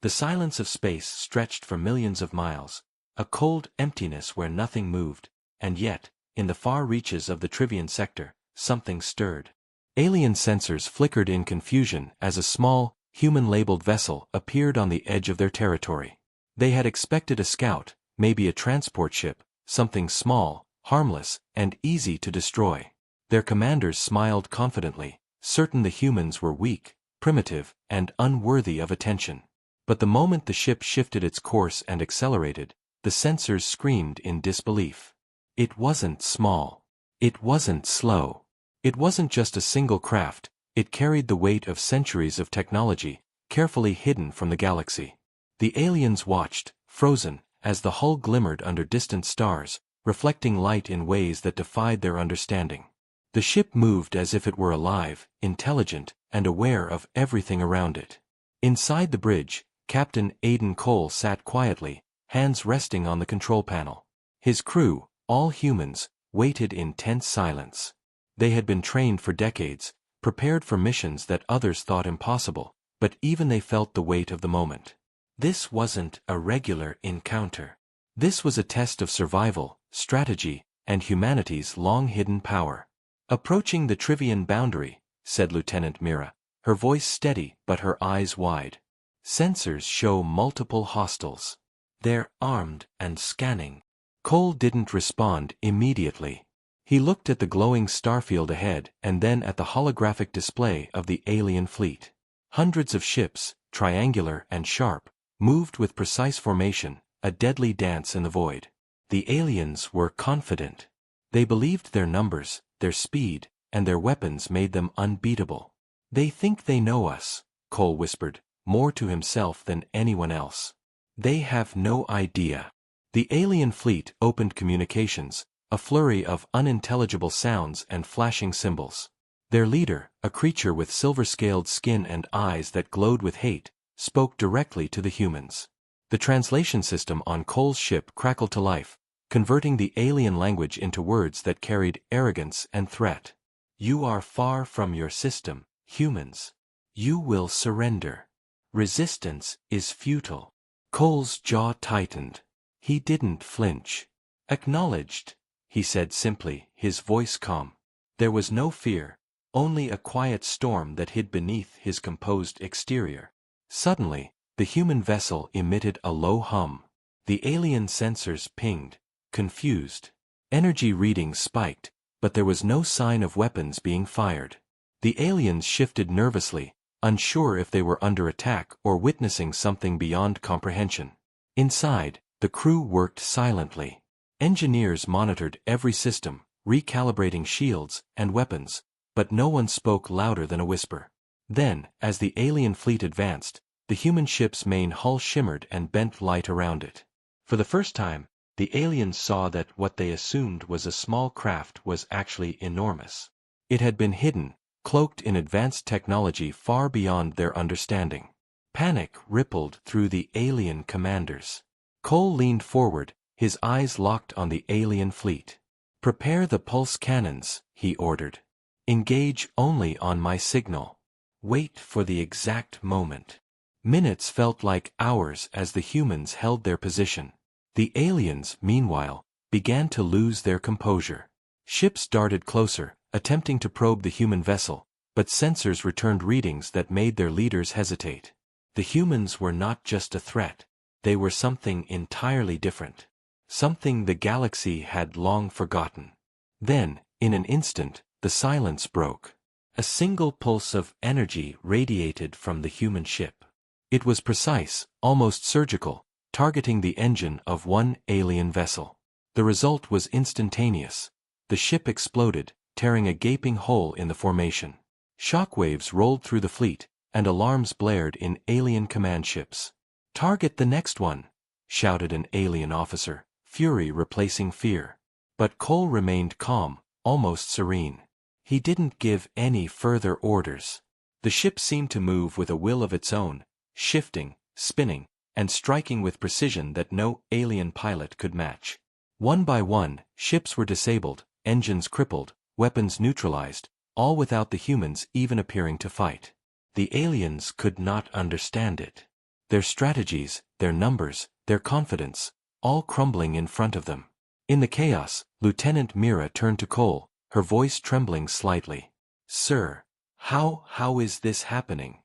The silence of space stretched for millions of miles, a cold emptiness where nothing moved, and yet, in the far reaches of the Trivian sector, something stirred. Alien sensors flickered in confusion as a small, human-labeled vessel appeared on the edge of their territory. They had expected a scout, maybe a transport ship, something small, harmless, and easy to destroy. Their commanders smiled confidently, certain the humans were weak, primitive, and unworthy of attention. But the moment the ship shifted its course and accelerated, the sensors screamed in disbelief. It wasn't small. It wasn't slow. It wasn't just a single craft, it carried the weight of centuries of technology, carefully hidden from the galaxy. The aliens watched, frozen, as the hull glimmered under distant stars, reflecting light in ways that defied their understanding. The ship moved as if it were alive, intelligent, and aware of everything around it. Inside the bridge, Captain Aidan Cole sat quietly, hands resting on the control panel. His crew, all humans, waited in tense silence. They had been trained for decades, prepared for missions that others thought impossible, but even they felt the weight of the moment. This wasn't a regular encounter. This was a test of survival, strategy, and humanity's long-hidden power. "Approaching the Trivian boundary," said Lieutenant Mira, her voice steady but her eyes wide. "Sensors show multiple hostiles. They're armed and scanning." Cole didn't respond immediately. He looked at the glowing starfield ahead and then at the holographic display of the alien fleet. Hundreds of ships, triangular and sharp, moved with precise formation, a deadly dance in the void. The aliens were confident. They believed their numbers, their speed, and their weapons made them unbeatable. "They think they know us," Cole whispered, more to himself than anyone else. "They have no idea." The alien fleet opened communications, a flurry of unintelligible sounds and flashing symbols. Their leader, a creature with silver-scaled skin and eyes that glowed with hate, spoke directly to the humans. The translation system on Cole's ship crackled to life, converting the alien language into words that carried arrogance and threat. "You are far from your system, humans. You will surrender. Resistance is futile." Cole's jaw tightened. He didn't flinch. "Acknowledged," he said simply, his voice calm. There was no fear, only a quiet storm that hid beneath his composed exterior. Suddenly, the human vessel emitted a low hum. The alien sensors pinged, confused. Energy readings spiked, but there was no sign of weapons being fired. The aliens shifted nervously, unsure if they were under attack or witnessing something beyond comprehension. Inside, the crew worked silently. Engineers monitored every system, recalibrating shields and weapons, but no one spoke louder than a whisper. Then, as the alien fleet advanced, the human ship's main hull shimmered and bent light around it. For the first time, the aliens saw that what they assumed was a small craft was actually enormous. It had been hidden, cloaked in advanced technology far beyond their understanding. Panic rippled through the alien commanders. Cole leaned forward, his eyes locked on the alien fleet. "Prepare the pulse cannons," he ordered. "Engage only on my signal. Wait for the exact moment." Minutes felt like hours as the humans held their position. The aliens, meanwhile, began to lose their composure. Ships darted closer, attempting to probe the human vessel, but sensors returned readings that made their leaders hesitate. The humans were not just a threat. They were something entirely different. Something the galaxy had long forgotten. Then, in an instant, the silence broke. A single pulse of energy radiated from the human ship. It was precise, almost surgical, targeting the engine of one alien vessel. The result was instantaneous. The ship exploded, tearing a gaping hole in the formation. Shockwaves rolled through the fleet, and alarms blared in alien command ships. "Target the next one," shouted an alien officer, fury replacing fear. But Cole remained calm, almost serene. He didn't give any further orders. The ship seemed to move with a will of its own, shifting, spinning, and striking with precision that no alien pilot could match. One by one, ships were disabled, engines crippled, weapons neutralized, all without the humans even appearing to fight. The aliens could not understand it. their strategies, their numbers, their confidence, all crumbling in front of them. In the chaos, Lieutenant Mira turned to Cole, her voice trembling slightly. "Sir, how is this happening?"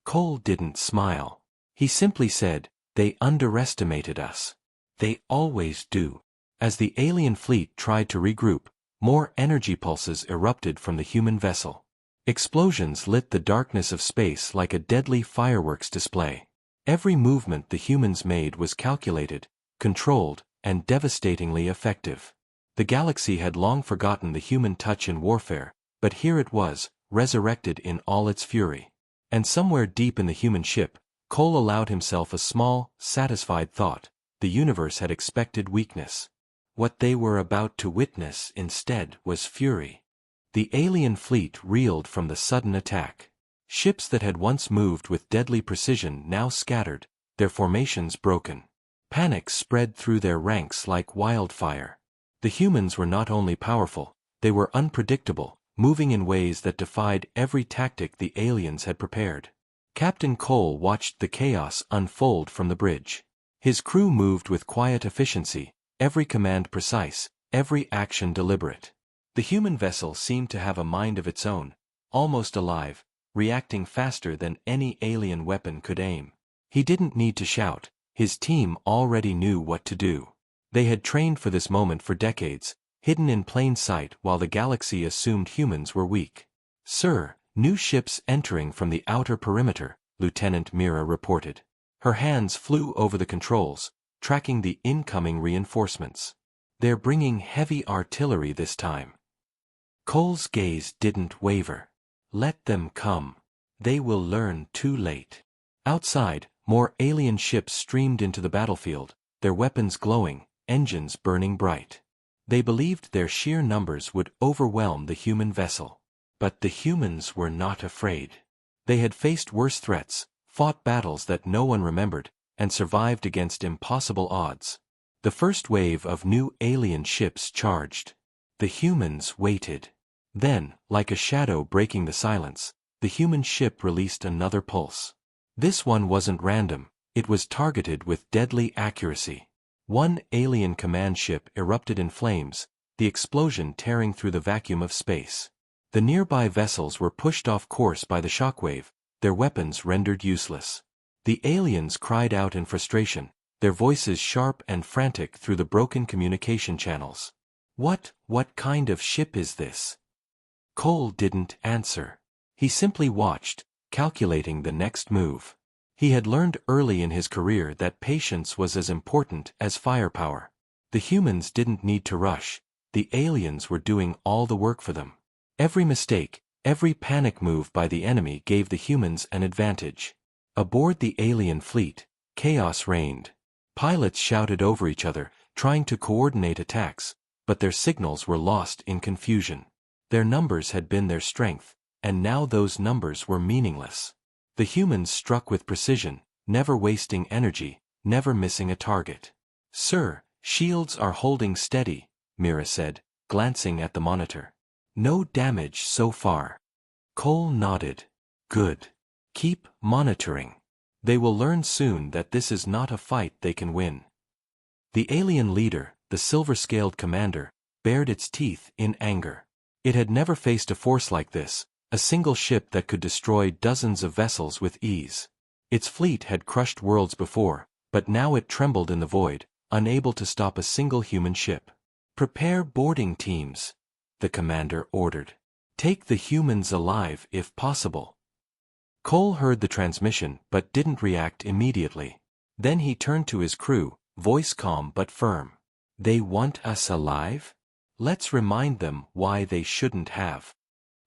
Cole didn't smile. He simply said, "They underestimated us. They always do." As the alien fleet tried to regroup, more energy pulses erupted from the human vessel. Explosions lit the darkness of space like a deadly fireworks display. Every movement the humans made was calculated, controlled, and devastatingly effective. The galaxy had long forgotten the human touch in warfare, but here it was, resurrected in all its fury. And somewhere deep in the human ship, Cole allowed himself a small, satisfied thought: the universe had expected weakness. What they were about to witness instead was fury. The alien fleet reeled from the sudden attack. Ships that had once moved with deadly precision now scattered, their formations broken. Panic spread through their ranks like wildfire. The humans were not only powerful, they were unpredictable, moving in ways that defied every tactic the aliens had prepared. Captain Cole watched the chaos unfold from the bridge. His crew moved with quiet efficiency, every command precise, every action deliberate. The human vessel seemed to have a mind of its own, almost alive, reacting faster than any alien weapon could aim. He didn't need to shout, his team already knew what to do. They had trained for this moment for decades, hidden in plain sight while the galaxy assumed humans were weak. "Sir, new ships entering from the outer perimeter," Lieutenant Mira reported. Her hands flew over the controls, tracking the incoming reinforcements. "They're bringing heavy artillery this time." Cole's gaze didn't waver. "Let them come. They will learn too late." Outside, more alien ships streamed into the battlefield, their weapons glowing, engines burning bright. They believed their sheer numbers would overwhelm the human vessel. But the humans were not afraid. They had faced worse threats, fought battles that no one remembered, and survived against impossible odds. The first wave of new alien ships charged. The humans waited. Then, like a shadow breaking the silence, the human ship released another pulse. This one wasn't random, it was targeted with deadly accuracy. One alien command ship erupted in flames, the explosion tearing through the vacuum of space. The nearby vessels were pushed off course by the shockwave, their weapons rendered useless. The aliens cried out in frustration, their voices sharp and frantic through the broken communication channels. What kind of ship is this?" Cole didn't answer. He simply watched, calculating the next move. He had learned early in his career that patience was as important as firepower. The humans didn't need to rush, the aliens were doing all the work for them. Every mistake, every panic move by the enemy gave the humans an advantage. Aboard the alien fleet, chaos reigned. Pilots shouted over each other, trying to coordinate attacks, but their signals were lost in confusion. Their numbers had been their strength, and now those numbers were meaningless. The humans struck with precision, never wasting energy, never missing a target. "Sir, shields are holding steady," Mira said, glancing at the monitor. "No damage so far." Cole nodded. "Good. Keep monitoring. They will learn soon that this is not a fight they can win." The alien leader, the silver-scaled commander, bared its teeth in anger. It had never faced a force like this, a single ship that could destroy dozens of vessels with ease. Its fleet had crushed worlds before, but now it trembled in the void, unable to stop a single human ship. "Prepare boarding teams," the commander ordered. "Take the humans alive if possible." Cole heard the transmission but didn't react immediately. Then he turned to his crew, voice calm but firm. "They want us alive? Let's remind them why they shouldn't have."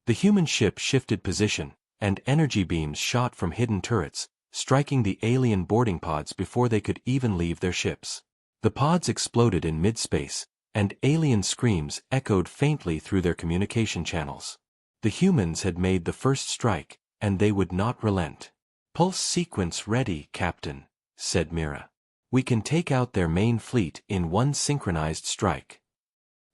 The human ship shifted position, and energy beams shot from hidden turrets, striking the alien boarding pods before they could even leave their ships. The pods exploded in mid-space, and alien screams echoed faintly through their communication channels. The humans had made the first strike, and they would not relent. "Pulse sequence ready, Captain," said Mira. "We can take out their main fleet in one synchronized strike."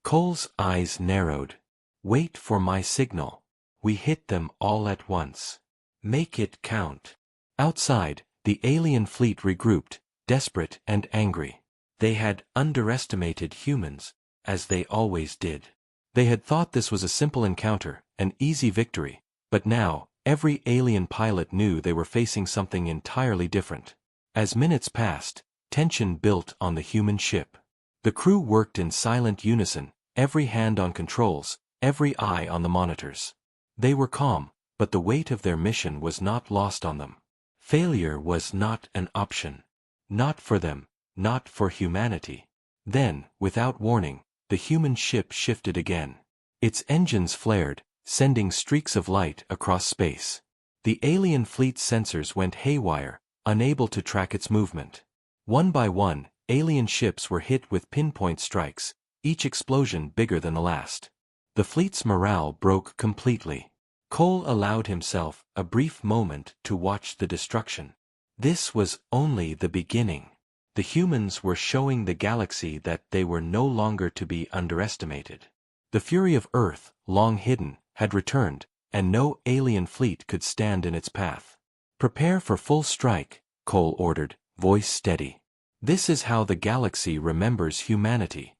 Cole's eyes narrowed. "Wait for my signal. We hit them all at once. Make it count." Outside, The alien fleet regrouped, desperate and angry. They had underestimated humans, as they always did. They had thought this was a simple encounter, an easy victory, but now, every alien pilot knew they were facing something entirely different. As minutes passed, tension built on the human ship. The crew worked in silent unison, every hand on controls, every eye on the monitors. They were calm, but the weight of their mission was not lost on them. Failure was not an option. Not for them, not for humanity. Then, without warning, the human ship shifted again. Its engines flared, sending streaks of light across space. The alien fleet's sensors went haywire, unable to track its movement. One by one, alien ships were hit with pinpoint strikes, each explosion bigger than the last. The fleet's morale broke completely. Cole allowed himself a brief moment to watch the destruction. This was only the beginning. The humans were showing the galaxy that they were no longer to be underestimated. The fury of Earth, long hidden, had returned, and no alien fleet could stand in its path. "Prepare for full strike," Cole ordered, voice steady. "This is how the galaxy remembers humanity."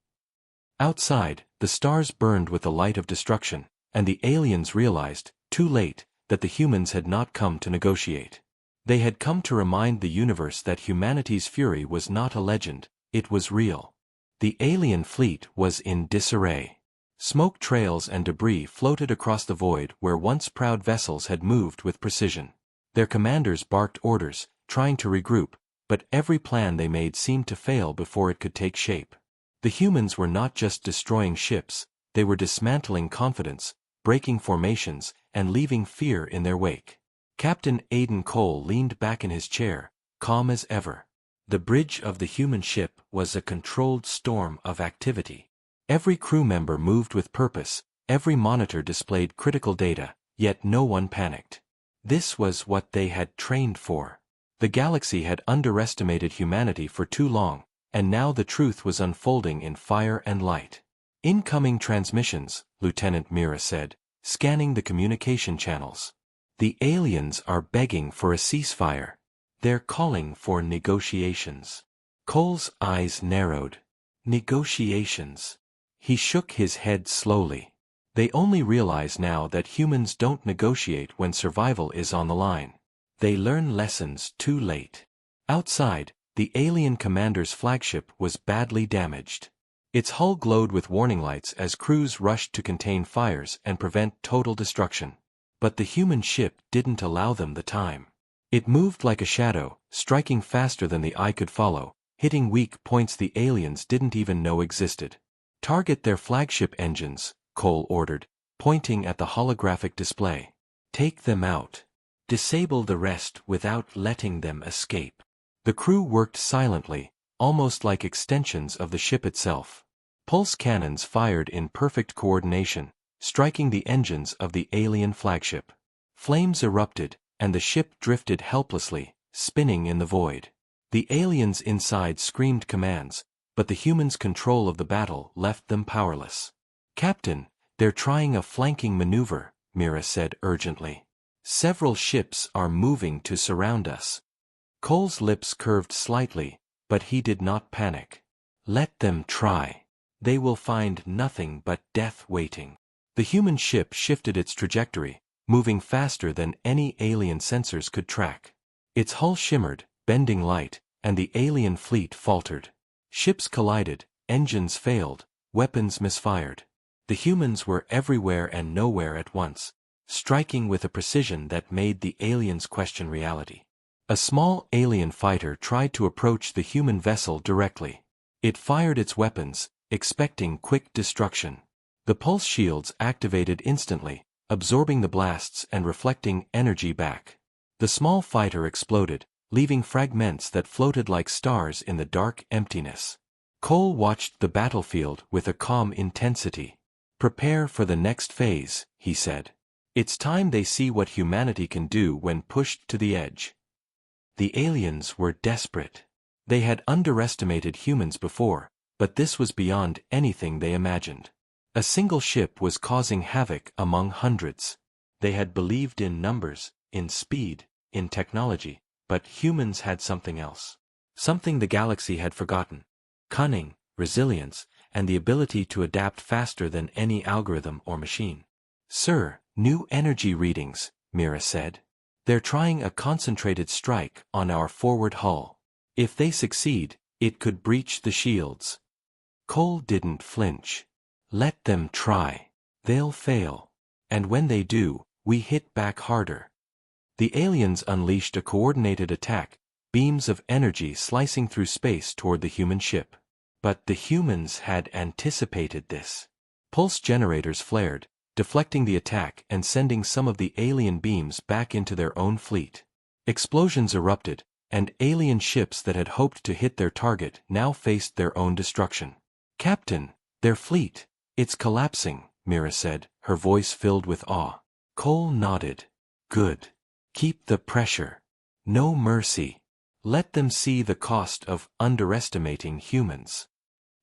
Outside, the stars burned with the light of destruction, and the aliens realized, too late, that the humans had not come to negotiate. They had come to remind the universe that humanity's fury was not a legend, it was real. The alien fleet was in disarray. Smoke trails and debris floated across the void where once proud vessels had moved with precision. Their commanders barked orders, trying to regroup, but every plan they made seemed to fail before it could take shape. The humans were not just destroying ships, they were dismantling confidence, breaking formations, and leaving fear in their wake. Captain Aidan Cole leaned back in his chair, calm as ever. The bridge of the human ship was a controlled storm of activity. Every crew member moved with purpose, every monitor displayed critical data, yet no one panicked. This was what they had trained for. The galaxy had underestimated humanity for too long, and now the truth was unfolding in fire and light. "Incoming transmissions," Lieutenant Mira said, scanning the communication channels. "The aliens are begging for a ceasefire. They're calling for negotiations." Cole's eyes narrowed. Negotiations. He shook his head slowly. They only realize now that humans don't negotiate when survival is on the line. They learn lessons too late. Outside, the alien commander's flagship was badly damaged. Its hull glowed with warning lights as crews rushed to contain fires and prevent total destruction. But the human ship didn't allow them the time. It moved like a shadow, striking faster than the eye could follow, hitting weak points the aliens didn't even know existed. "Target their flagship engines," Cole ordered, pointing at the holographic display. "Take them out. Disable the rest without letting them escape." The crew worked silently, almost like extensions of the ship itself. Pulse cannons fired in perfect coordination, striking the engines of the alien flagship. Flames erupted, and the ship drifted helplessly, spinning in the void. The aliens inside screamed commands, but the humans' control of the battle left them powerless. "Captain, they're trying a flanking maneuver," Mira said urgently. "Several ships are moving to surround us." Cole's lips curved slightly, but he did not panic. "Let them try. They will find nothing but death waiting." The human ship shifted its trajectory, moving faster than any alien sensors could track. Its hull shimmered, bending light, and the alien fleet faltered. Ships collided, engines failed, weapons misfired. The humans were everywhere and nowhere at once, striking with a precision that made the aliens question reality. A small alien fighter tried to approach the human vessel directly. It fired its weapons, expecting quick destruction. The pulse shields activated instantly, absorbing the blasts and reflecting energy back. The small fighter exploded, leaving fragments that floated like stars in the dark emptiness. Cole watched the battlefield with a calm intensity. "Prepare for the next phase," he said. "It's time they see what humanity can do when pushed to the edge." The aliens were desperate. They had underestimated humans before, but this was beyond anything they imagined. A single ship was causing havoc among hundreds. They had believed in numbers, in speed, in technology, but humans had something else. Something the galaxy had forgotten. Cunning, resilience, and the ability to adapt faster than any algorithm or machine. "Sir, new energy readings," Mira said. "They're trying a concentrated strike on our forward hull. If they succeed, it could breach the shields." Cole didn't flinch. "Let them try. They'll fail. And when they do, we hit back harder." The aliens unleashed a coordinated attack, beams of energy slicing through space toward the human ship. But the humans had anticipated this. Pulse generators flared, deflecting the attack and sending some of the alien beams back into their own fleet. Explosions erupted, and alien ships that had hoped to hit their target now faced their own destruction. "Captain, their fleet, it's collapsing," Mira said, her voice filled with awe. Cole nodded. "Good. Keep the pressure. No mercy. Let them see the cost of underestimating humans."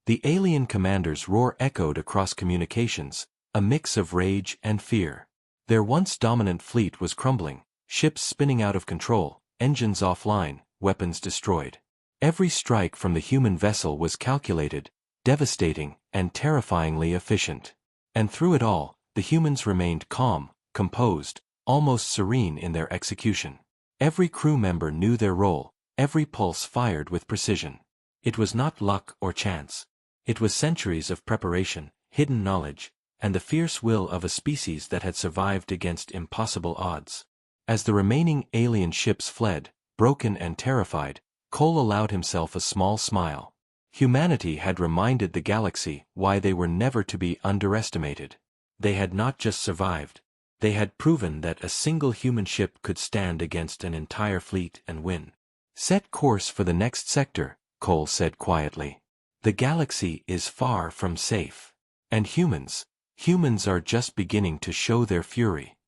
The alien commander's roar echoed across communications, a mix of rage and fear. Their once dominant fleet was crumbling, ships spinning out of control, engines offline, weapons destroyed. Every strike from the human vessel was calculated, devastating, and terrifyingly efficient. And through it all, the humans remained calm, composed, almost serene in their execution. Every crew member knew their role, every pulse fired with precision. It was not luck or chance. It was centuries of preparation, hidden knowledge, and the fierce will of a species that had survived against impossible odds. As the remaining alien ships fled, broken and terrified, Cole allowed himself a small smile. Humanity had reminded the galaxy why they were never to be underestimated. They had not just survived. They had proven that a single human ship could stand against an entire fleet and win. "Set course for the next sector," Cole said quietly. "The galaxy is far from safe. And humans are just beginning to show their fury."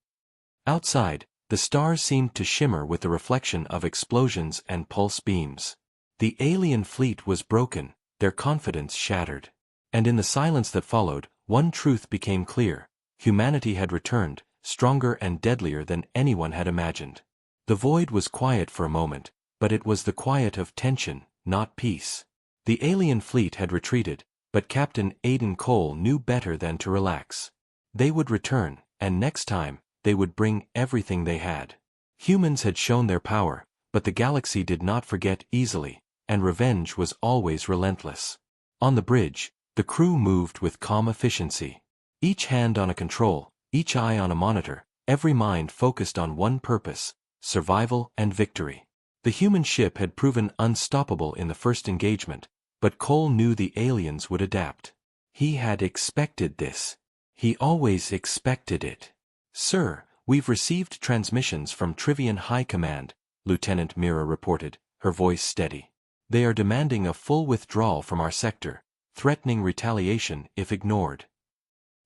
Outside, the stars seemed to shimmer with the reflection of explosions and pulse beams. The alien fleet was broken, their confidence shattered. And in the silence that followed, one truth became clear: humanity had returned, stronger and deadlier than anyone had imagined. The void was quiet for a moment, but it was the quiet of tension, not peace. The alien fleet had retreated, but Captain Aiden Cole knew better than to relax. They would return, and next time, they would bring everything they had. Humans had shown their power, but the galaxy did not forget easily, and revenge was always relentless. On the bridge, the crew moved with calm efficiency. Each hand on a control, each eye on a monitor, every mind focused on one purpose: survival and victory. The human ship had proven unstoppable in the first engagement, but Cole knew the aliens would adapt. He had expected this. He always expected it. "Sir, we've received transmissions from Trivian High Command," Lieutenant Mira reported, her voice steady. "They are demanding a full withdrawal from our sector, threatening retaliation if ignored."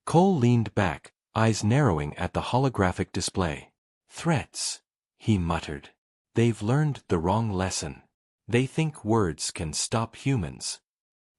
Cole leaned back, eyes narrowing at the holographic display. "Threats," he muttered. "They've learned the wrong lesson. They think words can stop humans."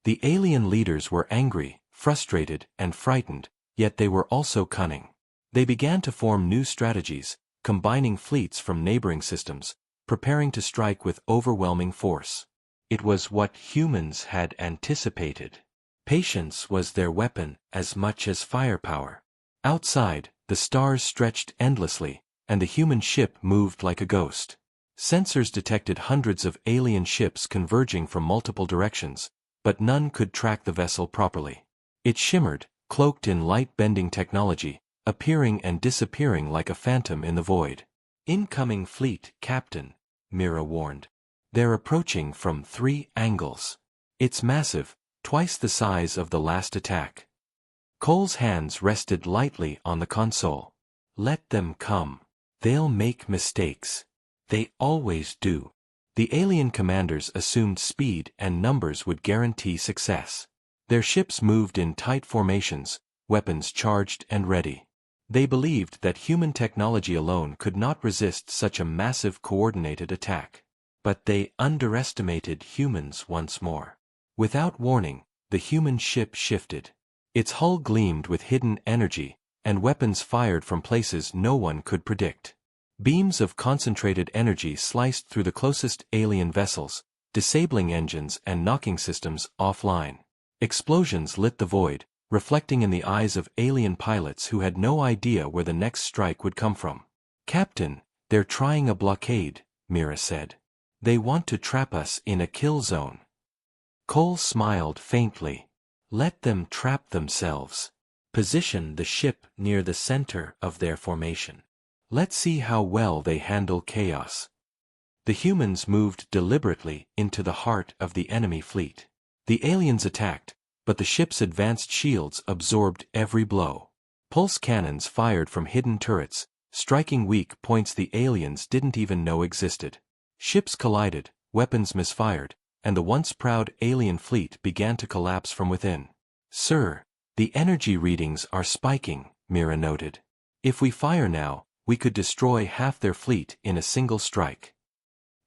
The alien leaders were angry, frustrated, and frightened, yet they were also cunning. They began to form new strategies, combining fleets from neighboring systems, preparing to strike with overwhelming force. It was what humans had anticipated. Patience was their weapon as much as firepower. Outside, the stars stretched endlessly, and the human ship moved like a ghost. Sensors detected hundreds of alien ships converging from multiple directions, but none could track the vessel properly. It shimmered, cloaked in light-bending technology, appearing and disappearing like a phantom in the void. "Incoming fleet, Captain," Mira warned. "They're approaching from 3 angles. It's massive, twice the size of the last attack." Cole's hands rested lightly on the console. "Let them come. They'll make mistakes. They always do." The alien commanders assumed speed and numbers would guarantee success. Their ships moved in tight formations, weapons charged and ready. They believed that human technology alone could not resist such a massive coordinated attack. But they underestimated humans once more. Without warning, the human ship shifted. Its hull gleamed with hidden energy, and weapons fired from places no one could predict. Beams of concentrated energy sliced through the closest alien vessels, disabling engines and knocking systems offline. Explosions lit the void, reflecting in the eyes of alien pilots who had no idea where the next strike would come from. "Captain, they're trying a blockade," Mira said. "They want to trap us in a kill zone." Cole smiled faintly. "Let them trap themselves. Position the ship near the center of their formation. Let's see how well they handle chaos." The humans moved deliberately into the heart of the enemy fleet. The aliens attacked, but the ship's advanced shields absorbed every blow. Pulse cannons fired from hidden turrets, striking weak points the aliens didn't even know existed. Ships collided, weapons misfired, and the once proud alien fleet began to collapse from within. "Sir, the energy readings are spiking," Mira noted. "If we fire now, we could destroy half their fleet in a single strike."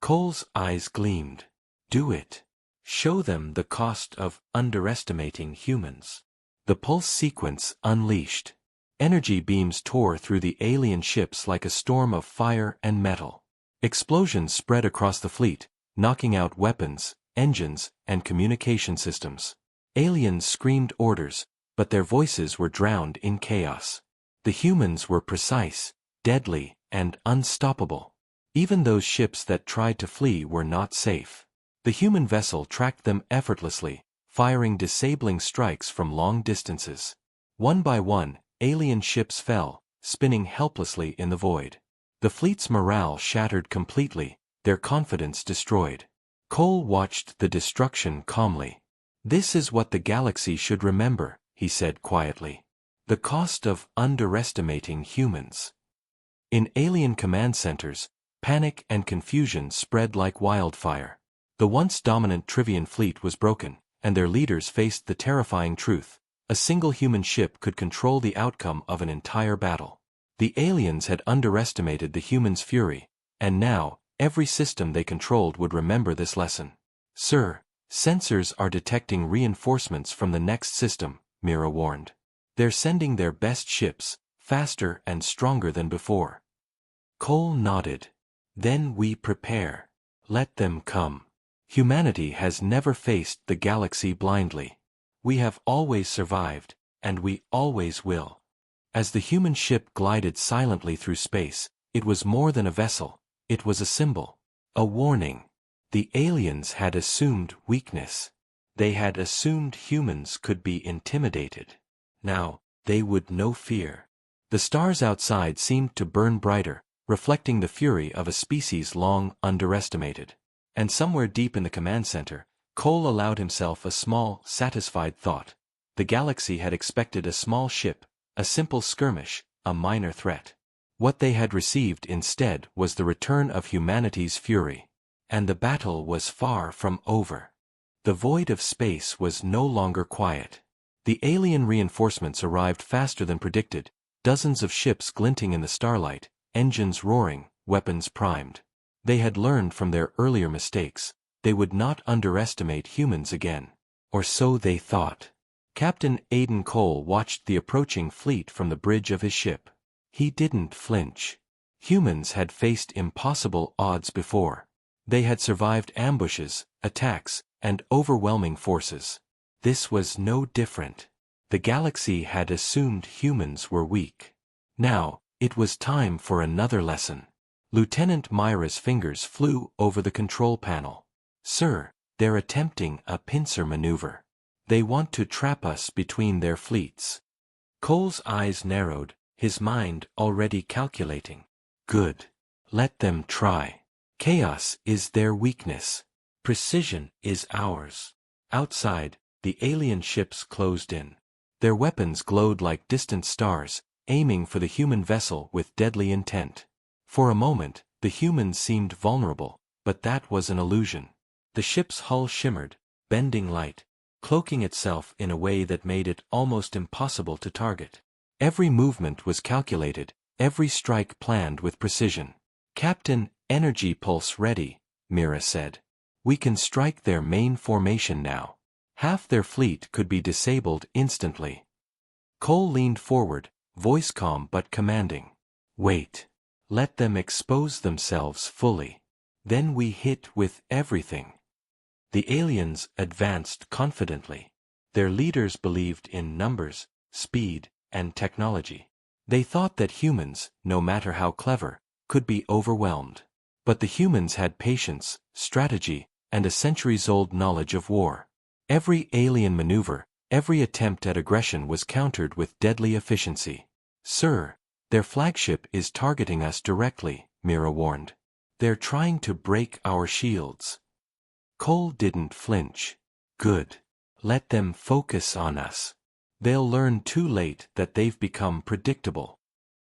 Cole's eyes gleamed. "Do it. Show them the cost of underestimating humans." The pulse sequence unleashed. Energy beams tore through the alien ships like a storm of fire and metal. Explosions spread across the fleet, knocking out weapons, engines, and communication systems. Aliens screamed orders, but their voices were drowned in chaos. The humans were precise, deadly, and unstoppable. Even those ships that tried to flee were not safe. The human vessel tracked them effortlessly, firing disabling strikes from long distances. One by one, alien ships fell, spinning helplessly in the void. The fleet's morale shattered completely, their confidence destroyed. Cole watched the destruction calmly. "This is what the galaxy should remember," he said quietly. "The cost of underestimating humans." In alien command centers, panic and confusion spread like wildfire. The once dominant Trivian fleet was broken, and their leaders faced the terrifying truth: a single human ship could control the outcome of an entire battle. The aliens had underestimated the humans' fury, and now, every system they controlled would remember this lesson. "Sir, sensors are detecting reinforcements from the next system," Mira warned. "They're sending their best ships, faster and stronger than before." Cole nodded. "Then we prepare. Let them come. Humanity has never faced the galaxy blindly. We have always survived, and we always will." As the human ship glided silently through space, it was more than a vessel, it was a symbol. A warning. The aliens had assumed weakness. They had assumed humans could be intimidated. Now, they would know fear. The stars outside seemed to burn brighter, reflecting the fury of a species long underestimated. And somewhere deep in the command center, Cole allowed himself a small, satisfied thought. The galaxy had expected a small ship, a simple skirmish, a minor threat. What they had received instead was the return of humanity's fury. And the battle was far from over. The void of space was no longer quiet. The alien reinforcements arrived faster than predicted, dozens of ships glinting in the starlight, engines roaring, weapons primed. They had learned from their earlier mistakes. They would not underestimate humans again. Or so they thought. Captain Aidan Cole watched the approaching fleet from the bridge of his ship. He didn't flinch. Humans had faced impossible odds before. They had survived ambushes, attacks, and overwhelming forces. This was no different. The galaxy had assumed humans were weak. Now, it was time for another lesson. Lieutenant Myra's fingers flew over the control panel. "Sir, they're attempting a pincer maneuver. They want to trap us between their fleets." Cole's eyes narrowed, his mind already calculating. "Good. Let them try. Chaos is their weakness. Precision is ours." Outside, the alien ships closed in. Their weapons glowed like distant stars, aiming for the human vessel with deadly intent. For a moment, the humans seemed vulnerable, but that was an illusion. The ship's hull shimmered, bending light, cloaking itself in a way that made it almost impossible to target. Every movement was calculated, every strike planned with precision. "Captain, energy pulse ready," Mira said. "We can strike their main formation now. Half their fleet could be disabled instantly." Cole leaned forward, voice calm but commanding. "Wait. Let them expose themselves fully. Then we hit with everything. The aliens advanced confidently. Their leaders believed in numbers, speed, and technology. They thought that humans, no matter how clever, could be overwhelmed. But the humans had patience, strategy, and a centuries-old knowledge of war. Every alien maneuver, every attempt at aggression was countered with deadly efficiency. "Sir, their flagship is targeting us directly," Mira warned. "They're trying to break our shields." Cole didn't flinch. "Good. Let them focus on us. They'll learn too late that they've become predictable."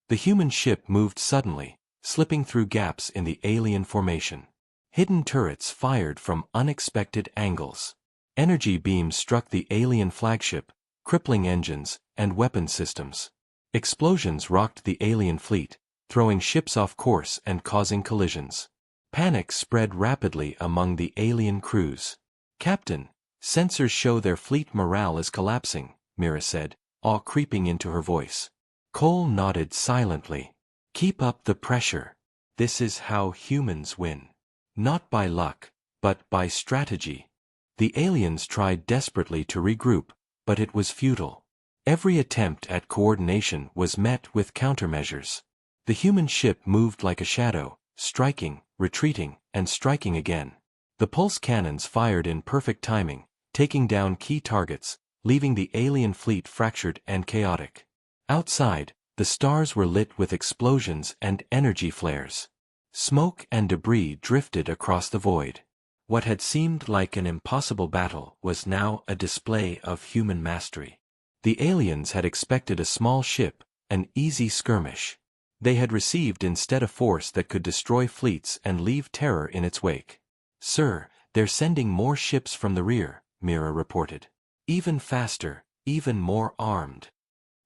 The human ship moved suddenly, slipping through gaps in the alien formation. Hidden turrets fired from unexpected angles. Energy beams struck the alien flagship, crippling engines and weapon systems. Explosions rocked the alien fleet, throwing ships off course and causing collisions. Panic spread rapidly among the alien crews. "Captain, sensors show their fleet morale is collapsing," Mira said, awe creeping into her voice. Cole nodded silently. "Keep up the pressure. This is how humans win. Not by luck, but by strategy." The aliens tried desperately to regroup, but it was futile. Every attempt at coordination was met with countermeasures. The human ship moved like a shadow, striking, retreating, and striking again. The pulse cannons fired in perfect timing, taking down key targets, leaving the alien fleet fractured and chaotic. Outside, the stars were lit with explosions and energy flares. Smoke and debris drifted across the void. What had seemed like an impossible battle was now a display of human mastery. The aliens had expected a small ship, an easy skirmish. They had received instead a force that could destroy fleets and leave terror in its wake. "Sir, they're sending more ships from the rear," Mira reported. "Even faster, even more armed."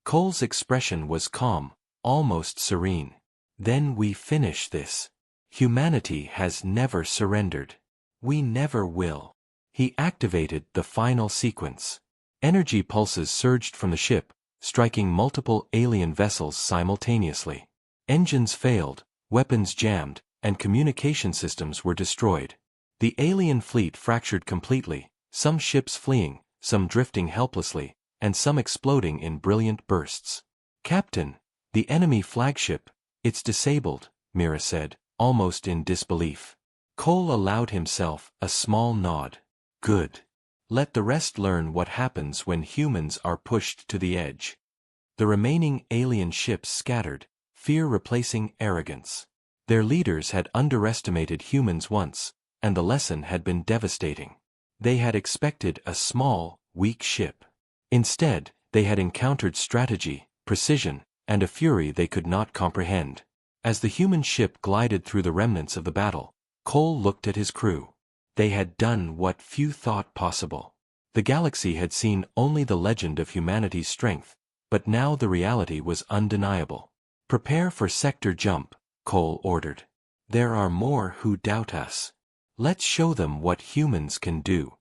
Cole's expression was calm, almost serene. "Then we finish this. Humanity has never surrendered. We never will." He activated the final sequence. Energy pulses surged from the ship, striking multiple alien vessels simultaneously. Engines failed, weapons jammed, and communication systems were destroyed. The alien fleet fractured completely, some ships fleeing, some drifting helplessly, and some exploding in brilliant bursts. "Captain, the enemy flagship, it's disabled," Mira said, almost in disbelief. Cole allowed himself a small nod. "Good. Let the rest learn what happens when humans are pushed to the edge." The remaining alien ships scattered, fear replacing arrogance. Their leaders had underestimated humans once, and the lesson had been devastating. They had expected a small, weak ship. Instead, they had encountered strategy, precision, and a fury they could not comprehend. As the human ship glided through the remnants of the battle, Cole looked at his crew. They had done what few thought possible. The galaxy had seen only the legend of humanity's strength, but now the reality was undeniable. "Prepare for sector jump," Cole ordered. "There are more who doubt us. Let's show them what humans can do."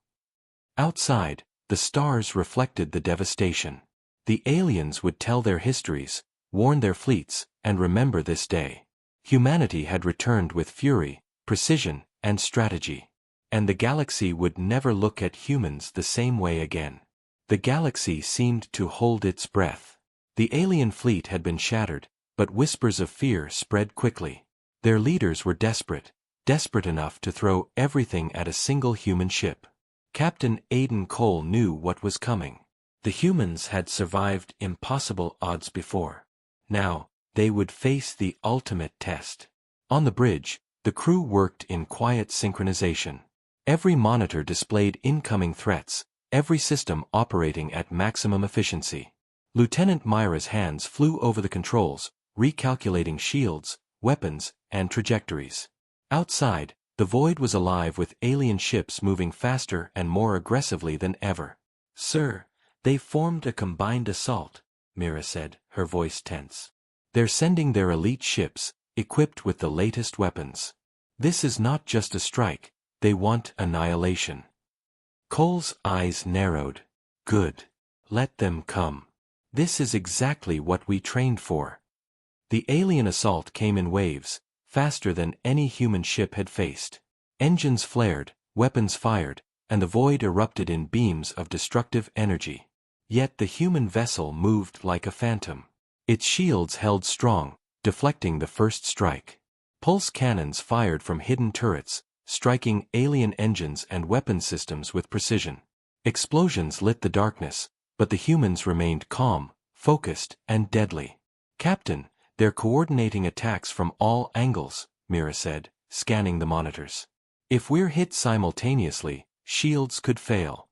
Outside, the stars reflected the devastation. The aliens would tell their histories, warn their fleets, and remember this day. Humanity had returned with fury, precision, and strategy. And the galaxy would never look at humans the same way again. The galaxy seemed to hold its breath. The alien fleet had been shattered, but whispers of fear spread quickly. Their leaders were desperate, desperate enough to throw everything at a single human ship. Captain Aiden Cole knew what was coming. The humans had survived impossible odds before. Now, they would face the ultimate test. On the bridge, the crew worked in quiet synchronization. Every monitor displayed incoming threats, every system operating at maximum efficiency. Lieutenant Myra's hands flew over the controls, recalculating shields, weapons, and trajectories. Outside, the void was alive with alien ships moving faster and more aggressively than ever. "Sir, they've formed a combined assault," Mira said, her voice tense. "They're sending their elite ships, equipped with the latest weapons. This is not just a strike, they want annihilation." Cole's eyes narrowed. "Good. Let them come. This is exactly what we trained for." The alien assault came in waves, faster than any human ship had faced. Engines flared, weapons fired, and the void erupted in beams of destructive energy. Yet the human vessel moved like a phantom. Its shields held strong, deflecting the first strike. Pulse cannons fired from hidden turrets, striking alien engines and weapon systems with precision. Explosions lit the darkness, but the humans remained calm, focused, and deadly. "Captain, they're coordinating attacks from all angles," Mira said, scanning the monitors. "If we're hit simultaneously, shields could fail."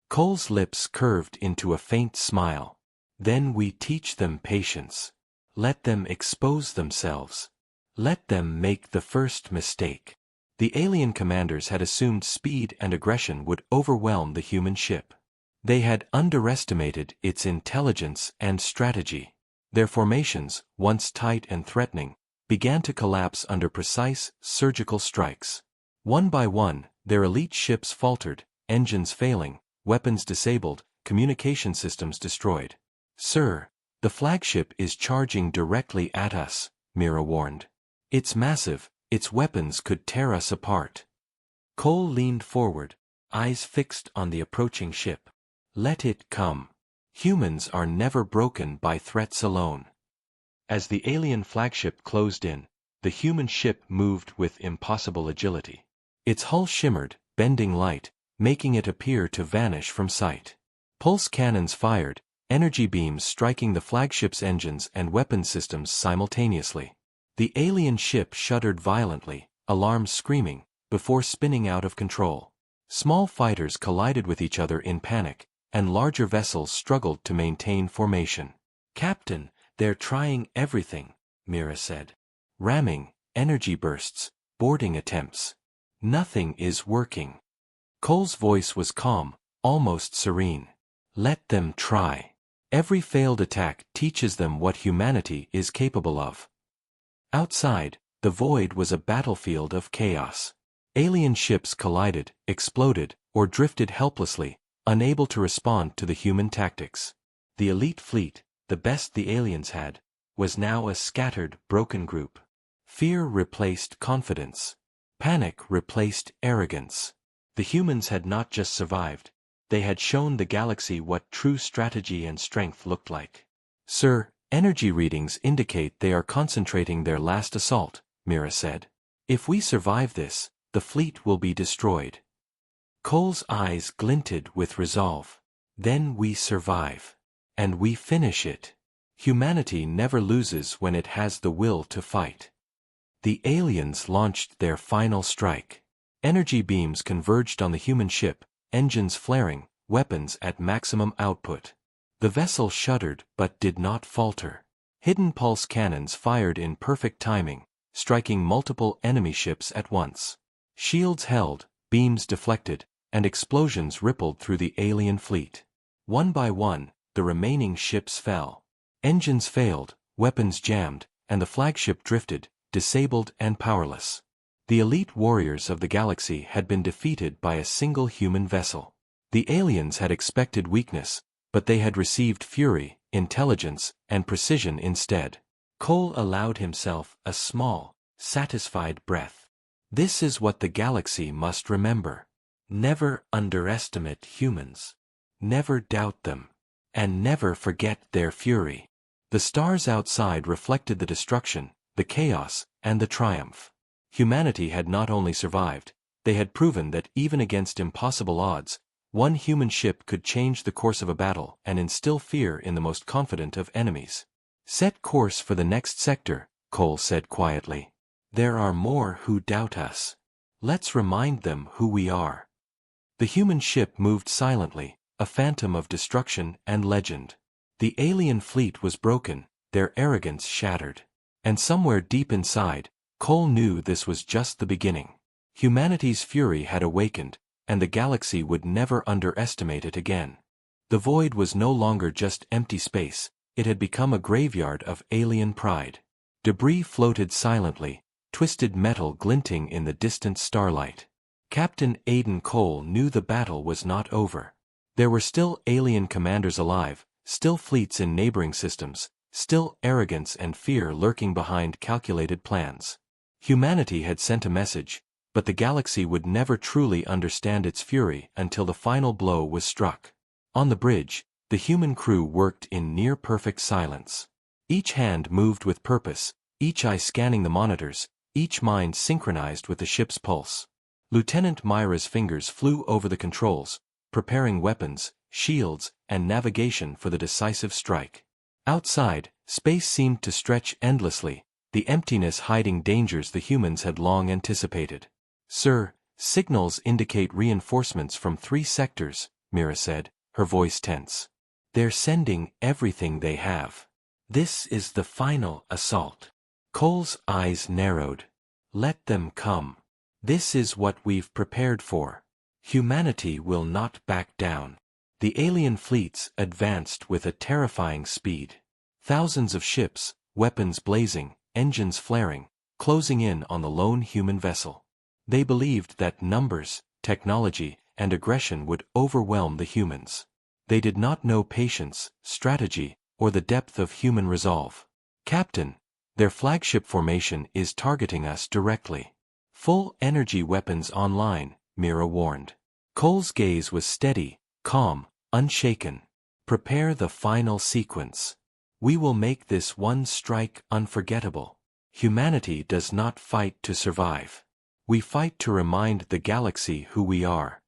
Cole's lips curved into a faint smile. "Then we teach them patience. Let them expose themselves. Let them make the first mistake." The alien commanders had assumed speed and aggression would overwhelm the human ship. They had underestimated its intelligence and strategy. Their formations, once tight and threatening, began to collapse under precise, surgical strikes. One by one, their elite ships faltered, engines failing, weapons disabled, communication systems destroyed. "Sir, the flagship is charging directly at us," Mira warned. "It's massive, its weapons could tear us apart." Cole leaned forward, eyes fixed on the approaching ship. "Let it come. Humans are never broken by threats alone." As the alien flagship closed in, the human ship moved with impossible agility. Its hull shimmered, bending light, making it appear to vanish from sight. Pulse cannons fired, energy beams striking the flagship's engines and weapon systems simultaneously. The alien ship shuddered violently, alarms screaming, before spinning out of control. Small fighters collided with each other in panic, and larger vessels struggled to maintain formation. "Captain, they're trying everything," Mira said. "Ramming, energy bursts, boarding attempts. Nothing is working." Cole's voice was calm, almost serene. "Let them try. Every failed attack teaches them what humanity is capable of." Outside, the void was a battlefield of chaos. Alien ships collided, exploded, or drifted helplessly, unable to respond to the human tactics. The elite fleet, the best the aliens had, was now a scattered, broken group. Fear replaced confidence. Panic replaced arrogance. The humans had not just survived, they had shown the galaxy what true strategy and strength looked like. "Sir, energy readings indicate they are concentrating their last assault," Mira said. "If we survive this, the fleet will be destroyed." Cole's eyes glinted with resolve. "Then we survive. And we finish it. Humanity never loses when it has the will to fight." The aliens launched their final strike. Energy beams converged on the human ship, engines flaring, weapons at maximum output. The vessel shuddered but did not falter. Hidden pulse cannons fired in perfect timing, striking multiple enemy ships at once. Shields held, beams deflected, and explosions rippled through the alien fleet. One by one, the remaining ships fell. Engines failed, weapons jammed, and the flagship drifted, disabled and powerless. The elite warriors of the galaxy had been defeated by a single human vessel. The aliens had expected weakness, but they had received fury, intelligence, and precision instead. Cole allowed himself a small, satisfied breath. This is what the galaxy must remember. Never underestimate humans. Never doubt them. And never forget their fury. The stars outside reflected the destruction, the chaos, and the triumph. Humanity had not only survived, they had proven that even against impossible odds, one human ship could change the course of a battle and instill fear in the most confident of enemies. "Set course for the next sector," Cole said quietly. "There are more who doubt us. Let's remind them who we are." The human ship moved silently, a phantom of destruction and legend. The alien fleet was broken, their arrogance shattered. And somewhere deep inside, Cole knew this was just the beginning. Humanity's fury had awakened, and the galaxy would never underestimate it again. The void was no longer just empty space, it had become a graveyard of alien pride. Debris floated silently, twisted metal glinting in the distant starlight. Captain Aiden Cole knew the battle was not over. There were still alien commanders alive, still fleets in neighboring systems, still arrogance and fear lurking behind calculated plans. Humanity had sent a message, but the galaxy would never truly understand its fury until the final blow was struck. On the bridge, the human crew worked in near-perfect silence. Each hand moved with purpose, each eye scanning the monitors, each mind synchronized with the ship's pulse. Lieutenant Myra's fingers flew over the controls, preparing weapons, shields, and navigation for the decisive strike. Outside, space seemed to stretch endlessly, the emptiness hiding dangers the humans had long anticipated. "Sir, signals indicate reinforcements from 3 sectors, Mira said, her voice tense. "They're sending everything they have. This is the final assault." Cole's eyes narrowed. "Let them come. This is what we've prepared for. Humanity will not back down." The alien fleets advanced with a terrifying speed. Thousands of ships, weapons blazing, engines flaring, closing in on the lone human vessel. They believed that numbers, technology, and aggression would overwhelm the humans. They did not know patience, strategy, or the depth of human resolve. "Captain, their flagship formation is targeting us directly. Full energy weapons online," Mira warned. Cole's gaze was steady, calm, unshaken. "Prepare the final sequence. We will make this one strike unforgettable. Humanity does not fight to survive. We fight to remind the galaxy who we are."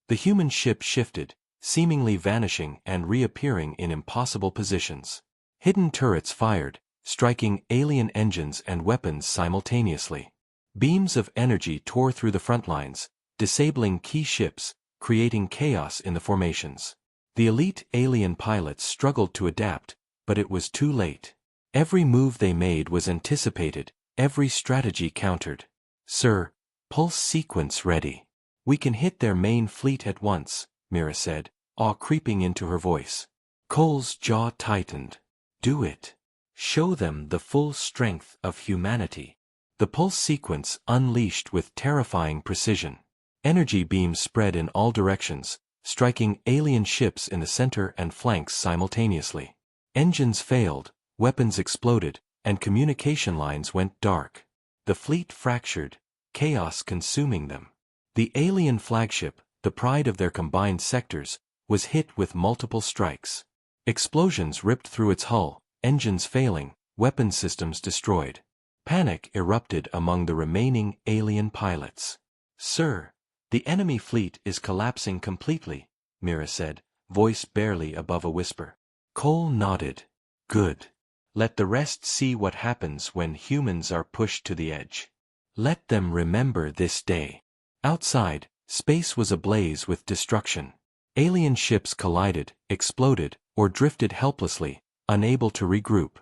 The human ship shifted, seemingly vanishing and reappearing in impossible positions. Hidden turrets fired, striking alien engines and weapons simultaneously. Beams of energy tore through the front lines, disabling key ships, creating chaos in the formations. The elite alien pilots struggled to adapt, but it was too late. Every move they made was anticipated, every strategy countered. "Sir, pulse sequence ready. We can hit their main fleet at once," Mira said, awe creeping into her voice. Cole's jaw tightened. "Do it. Show them the full strength of humanity." The pulse sequence unleashed with terrifying precision. Energy beams spread in all directions, striking alien ships in the center and flanks simultaneously. Engines failed, weapons exploded, and communication lines went dark. The fleet fractured, chaos consuming them. The alien flagship, the pride of their combined sectors, was hit with multiple strikes. Explosions ripped through its hull, engines failing, weapon systems destroyed. Panic erupted among the remaining alien pilots. "Sir, the enemy fleet is collapsing completely," Mira said, voice barely above a whisper. Cole nodded. "Good. Let the rest see what happens when humans are pushed to the edge. Let them remember this day." Outside, space was ablaze with destruction. Alien ships collided, exploded, or drifted helplessly, unable to regroup.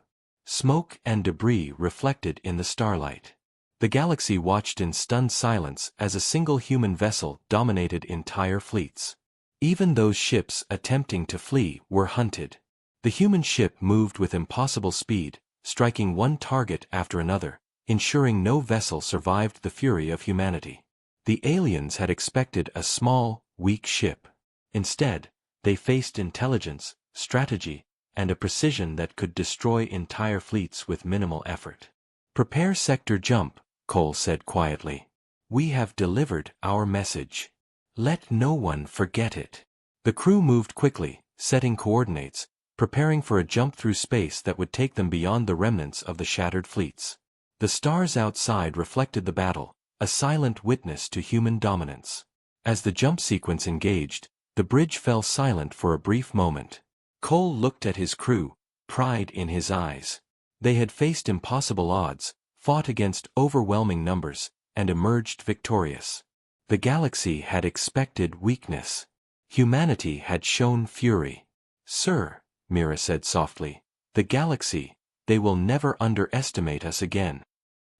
Smoke and debris reflected in the starlight. The galaxy watched in stunned silence as a single human vessel dominated entire fleets. Even those ships attempting to flee were hunted. The human ship moved with impossible speed, striking one target after another, ensuring no vessel survived the fury of humanity. The aliens had expected a small, weak ship. Instead, they faced intelligence, strategy, and a precision that could destroy entire fleets with minimal effort. "Prepare sector jump," Cole said quietly. "We have delivered our message. Let no one forget it." The crew moved quickly, setting coordinates, preparing for a jump through space that would take them beyond the remnants of the shattered fleets. The stars outside reflected the battle, a silent witness to human dominance. As the jump sequence engaged, the bridge fell silent for a brief moment. Cole looked at his crew, pride in his eyes. They had faced impossible odds, fought against overwhelming numbers, and emerged victorious. The galaxy had expected weakness. Humanity had shown fury. "Sir," Mira said softly, "the galaxy, they will never underestimate us again."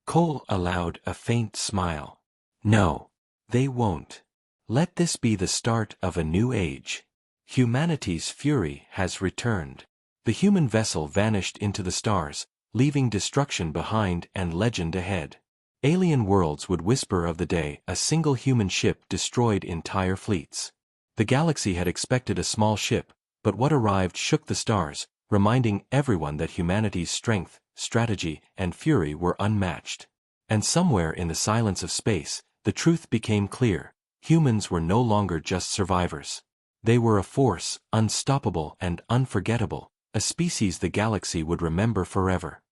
Cole allowed a faint smile. "No, they won't. Let this be the start of a new age. Humanity's fury has returned." The human vessel vanished into the stars, leaving destruction behind and legend ahead. Alien worlds would whisper of the day a single human ship destroyed entire fleets. The galaxy had expected a small ship, but what arrived shook the stars, reminding everyone that humanity's strength, strategy, and fury were unmatched. And somewhere in the silence of space, the truth became clear. Humans were no longer just survivors. They were a force, unstoppable and unforgettable, a species the galaxy would remember forever.